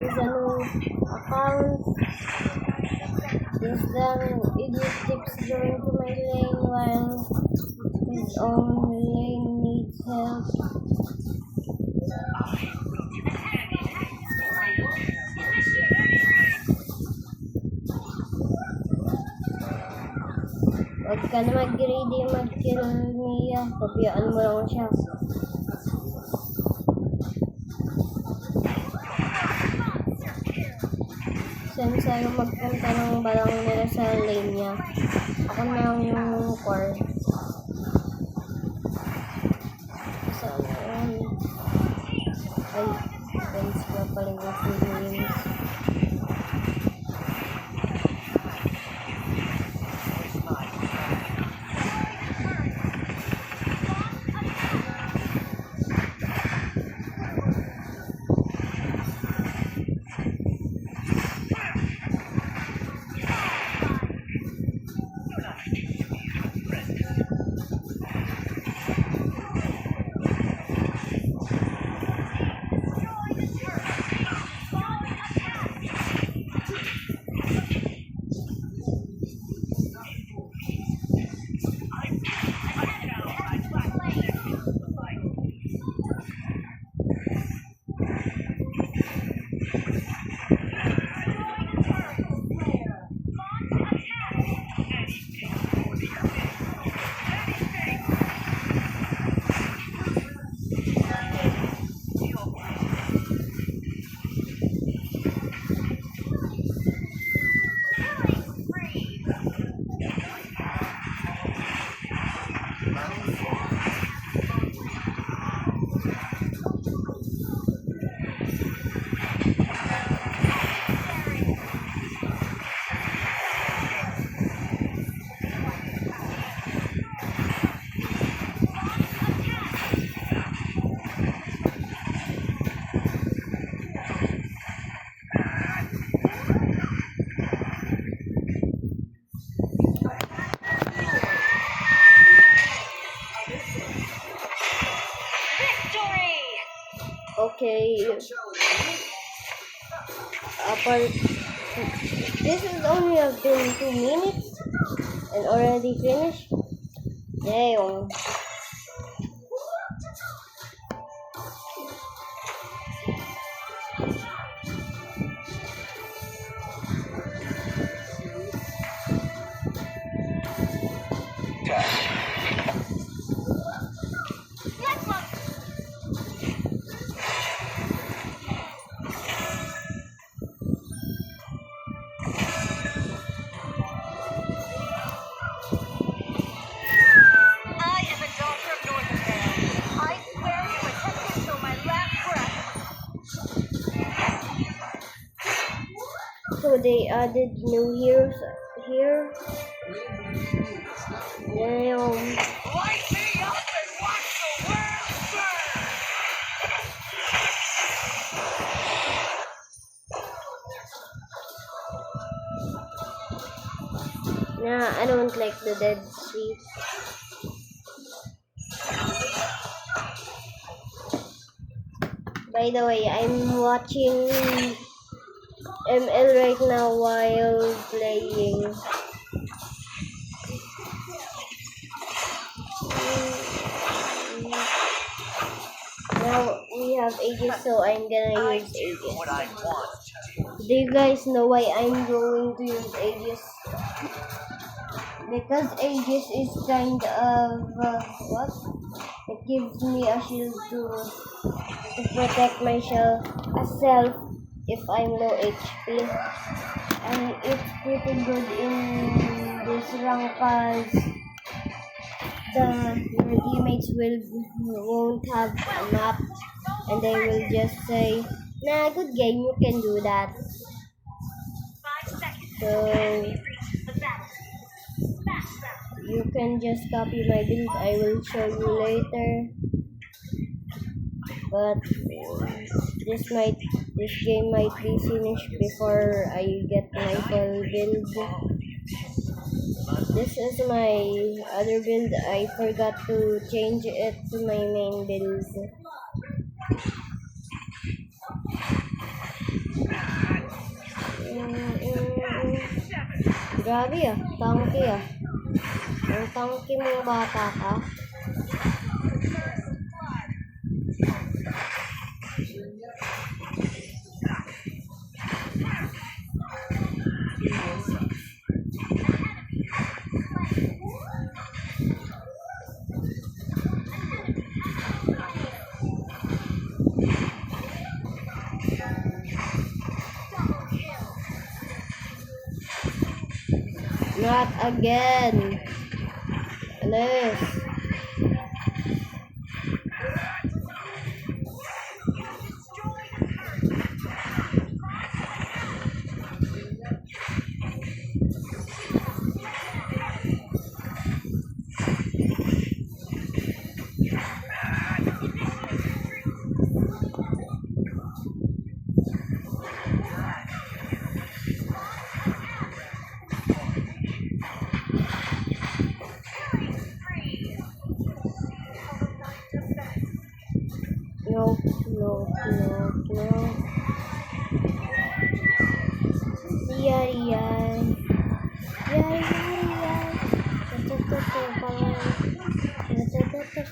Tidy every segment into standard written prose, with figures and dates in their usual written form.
Is a new account. This idiot keeps going to my lane while his own lane needs help. Huwag ka na mag-greedy mag-kill Mia. Pabayaan mo lang siya. Since ayaw magpunta ng balang nila sa lane niya, ako na lang yung core. Sana yun. Ay, friends nga pala yung feelings. Okay. This is only have been 2 minutes and already finished. Damn. So they added new heroes here. Damn. Light me up and watch the world burn! Nah, I don't like the Dead Sea. By the way, I'm watching ML right now while playing. Now we have Aegis, so I'm gonna use Aegis. What I want to do. Do you guys know why I'm going to use Aegis? Because Aegis is kind of what? It gives me a shield to protect myself if I'm low HP, and it's pretty good in this rank because your teammates won't have a map and they will just say, nah, good game, you can do that. So you can just copy my build, I will show you later. But this game might be finished before I get my full build. This is my other build. I forgot to change it to my main build. Grabe ah, tangki ah. Ang tangki mong bata ka. Not again. Alis. No, no, no, no. Yay, yay. Yay, yay, yay.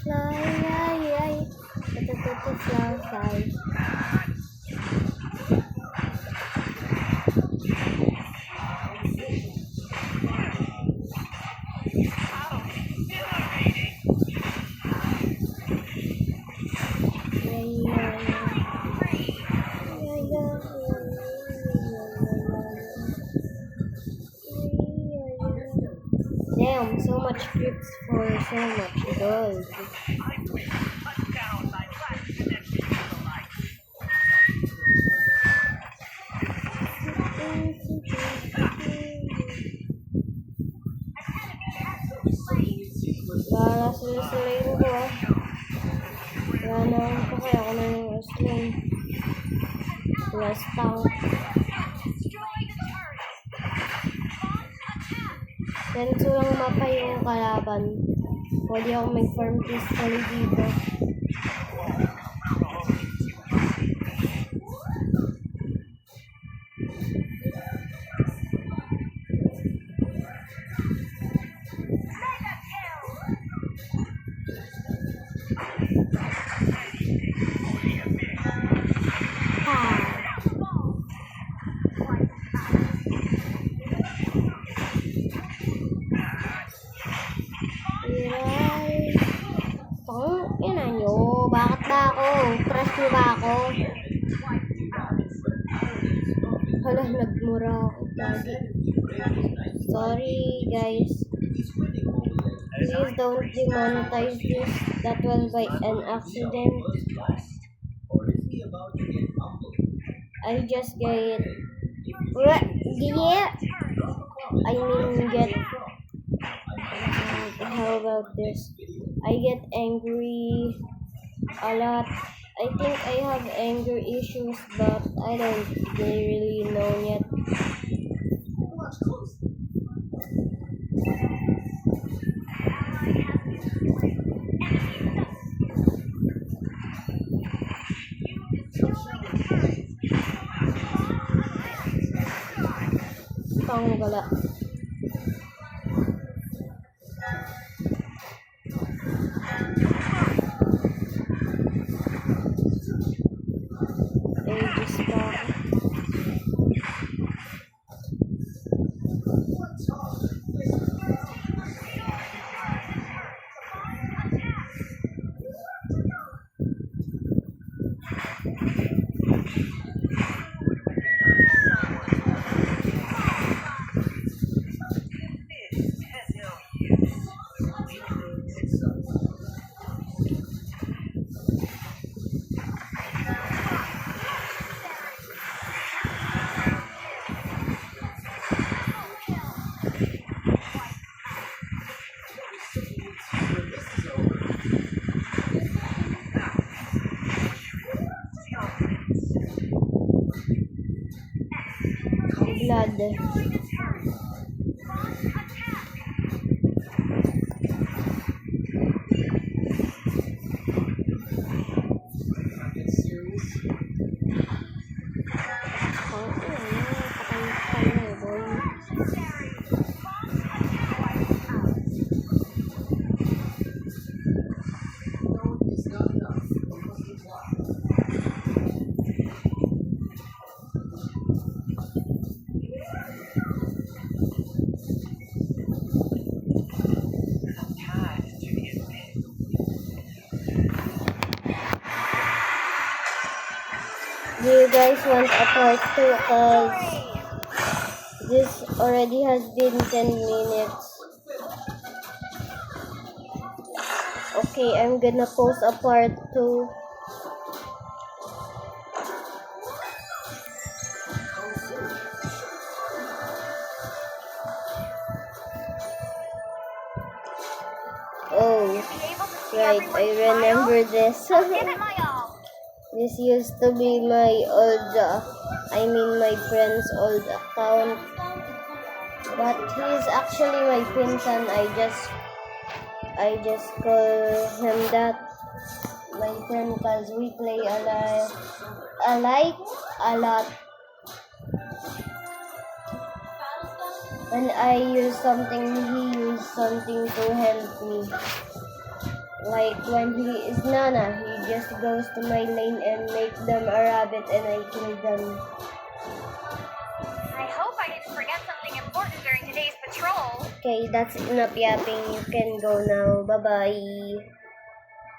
Fly, yay, yay. Fly, fly. Damn, so much scripts for so much gold. I win. Touchdown, my last connection to the light. Wala sila ko ah. Wala naman pa kaya ako na yung wrestling. Last tank. Ganito lang mapa yung kalaban. Pwede ako mag-farm pistol dito. Ina nyo, bakit ba ako? Crush nyo ba ako? Hala, nagmura ako lagi. Sorry guys. Please don't demonetize this. That was by an accident. I just get... How about this? I get angry a lot. I think I have anger issues, but I don't really know yet. Panggala. Ages pa ako. Blood. Do you guys want a part 2? Cause this already has been 10 minutes. Okay, I'm gonna post a part 2. Oh, Be able to see right, everyone's I remember smile? this. Give it my all. This used to be my old, my friend's old account. But he's actually my pinsan. I just call him that, my friend, cause we play a lot. When I use something, he use something to help me. Like when he is Nana, he just goes to my lane and make them a rabbit and I kill them. I hope I didn't forget something important during today's patrol. Okay, that's enough yapping. You can go now. Bye-bye.